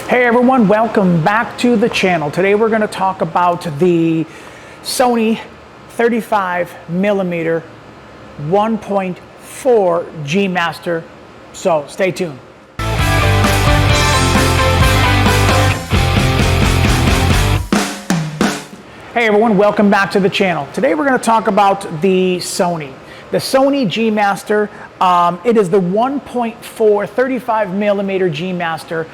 Hey everyone, welcome back to the channel. Today we're going to talk about the Sony 35mm 1.4 G Master. So stay tuned. Hey everyone, welcome back to the channel. Today we're going to talk about the Sony G Master. It is the 1.4 35mm G Master.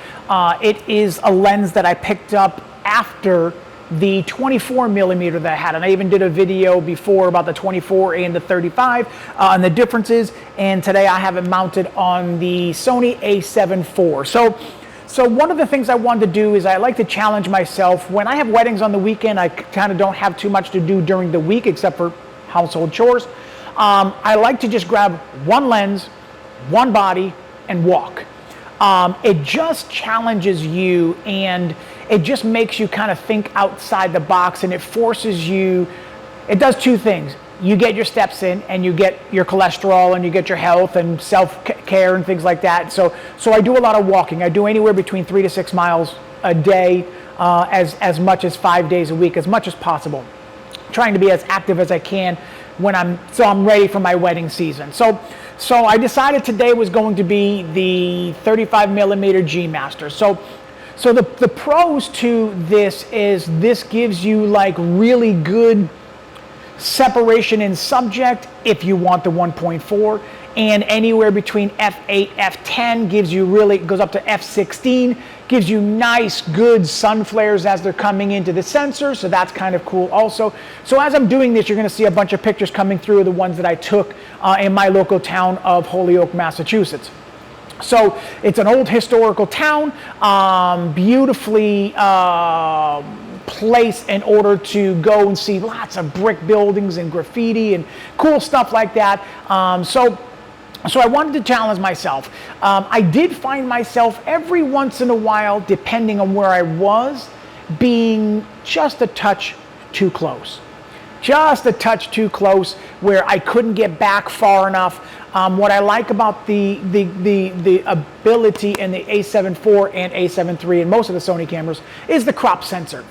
It is a lens that I picked up after the 24mm that I had, and I even did a video before about the 24 and the 35 and the differences, and today I have it mounted on the Sony A74. So one of the things I wanted to do is I like to challenge myself. When I have weddings on the weekend, I kind of don't have too much to do during the week except for household chores. I like to just grab one lens, one body, and walk. It just challenges you, and it just makes you kind of think outside the box, and it forces you. It does two things. You get your steps in, and you get your cholesterol, and you get your health and self-care and things like that. So I do a lot of walking. I do anywhere between 3 to 6 miles a day, as much as 5 days a week, as much as possible. Trying to be as active as I can when I'm ready for my wedding season. So I decided today was going to be the 35mm G Master. So the pros to this is this gives you like really good separation in subject if you want the 1.4, and anywhere between f8 f10 gives you goes up to f16, gives you nice good sun flares as they're coming into the sensor, so that's kind of cool also. So as I'm doing this, you're going to see a bunch of pictures coming through, the ones that I took in my local town of Holyoke, Massachusetts. So it's an old historical town, beautifully place in order to go and see lots of brick buildings and graffiti and cool stuff like that. So I wanted to challenge myself. I did find myself every once in a while, depending on where I was, being just a touch too close. Just a touch too close where I couldn't get back far enough. What I like about the ability in the A74 and A73 and most of the Sony cameras is the crop sensor.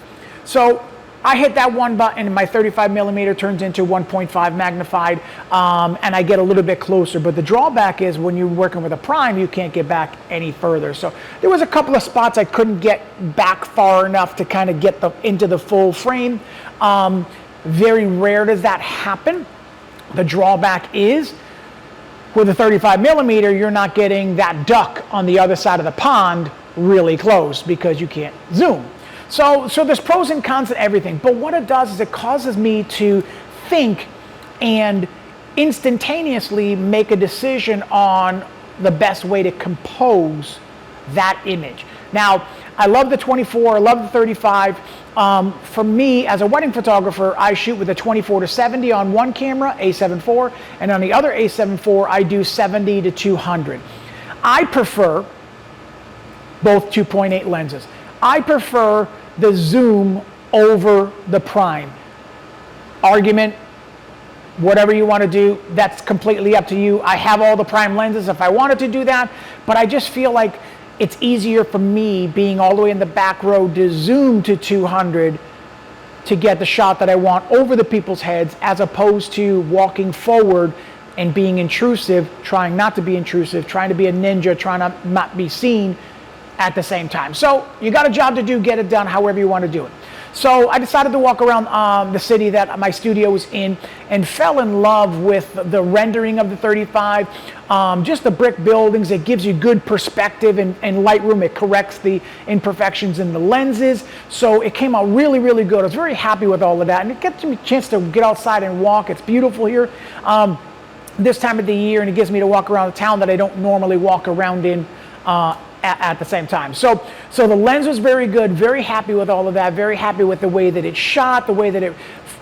So I hit that one button and my 35mm turns into 1.5 magnified, and I get a little bit closer. But the drawback is when you're working with a prime, you can't get back any further. So there was a couple of spots I couldn't get back far enough to kind of get into the full frame. Very rare does that happen. The drawback is with a 35mm, you're not getting that duck on the other side of the pond really close because you can't zoom. So there's pros and cons to everything, but what it does is it causes me to think and instantaneously make a decision on the best way to compose that image. Now, I love the 24, I love the 35. For me, as a wedding photographer, I shoot with a 24 to 70 on one camera, A74, and on the other A74, I do 70 to 200. I prefer both 2.8 lenses. I prefer the zoom over the prime. Argument, whatever you want to do, that's completely up to you. I have all the prime lenses if I wanted to do that, but I just feel like it's easier for me, being all the way in the back row, to zoom to 200 to get the shot that I want over the people's heads, as opposed to walking forward and being intrusive, trying not to be intrusive, trying to be a ninja, trying to not be seen at the same time. So you got a job to do, get it done however you want to do it. So I decided to walk around the city that my studio was in and fell in love with the rendering of the 35, just the brick buildings. It gives you good perspective and Lightroom. It corrects the imperfections in the lenses. So it came out really, really good. I was very happy with all of that, and it gets me a chance to get outside and walk. It's beautiful here this time of the year, and it gives me to walk around the town that I don't normally walk around in at the same time. So the lens was very good, very happy with all of that, very happy with the way that it shot, the way that it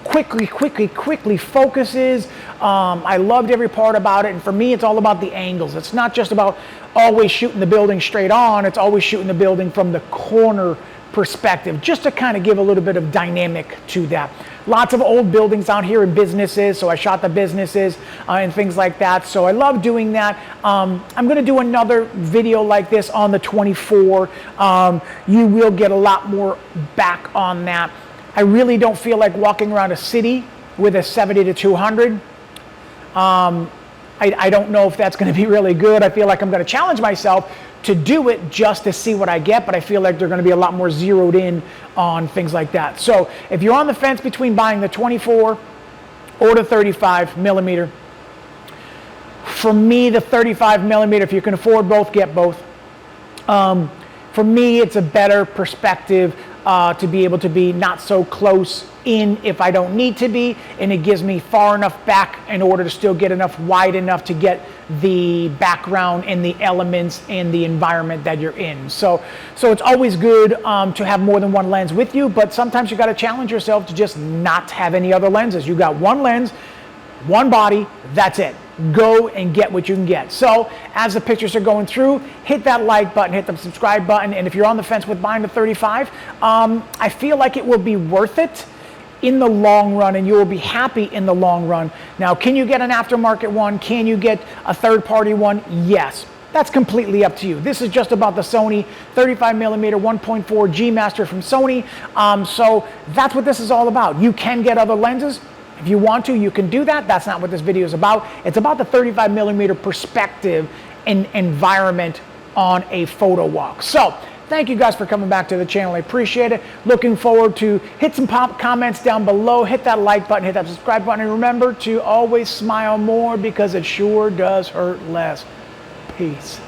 quickly focuses. I loved every part about it, and for me it's all about the angles. It's not just about always shooting the building straight on, it's always shooting the building from the corner perspective, just to kind of give a little bit of dynamic to that. lots of old buildings out here and businesses, so I shot the businesses and things like that. So I love doing that. I'm going to do another video like this on the 24. You will get a lot more back on that. I really don't feel like walking around a city with a 70 to 200. I don't know if that's going to be really good. I feel like I'm going to challenge myself to do it just to see what I get, but I feel like they're going to be a lot more zeroed in on things like that. So if you're on the fence between buying the 24 or the 35 millimeter, for me, the 35 millimeter, if you can afford both, get both. For me, it's a better perspective to be able to be not so close in if I don't need to be, and it gives me far enough back in order to still get enough wide enough to get the background and the elements and the environment that you're in. So it's always good to have more than one lens with you, but sometimes you got to challenge yourself to just not have any other lenses. You got one lens, one body, that's it. Go and get what you can get. So as the pictures are going through, hit that like button, hit the subscribe button, and if you're on the fence with buying the 35, I feel like it will be worth it in the long run, and you will be happy in the long run. Now, can you get an aftermarket one? Can you get a third-party one? Yes. That's completely up to you. This is just about the Sony 35mm 1.4 G Master from Sony. So that's what this is all about. You can get other lenses. If you want to, you can do that. That's not what this video is about. It's about the 35mm perspective and environment on a photo walk. So thank you guys for coming back to the channel. I appreciate it. Looking forward to hit some comments down below. Hit that like button, hit that subscribe button, and remember to always smile more because it sure does hurt less. Peace.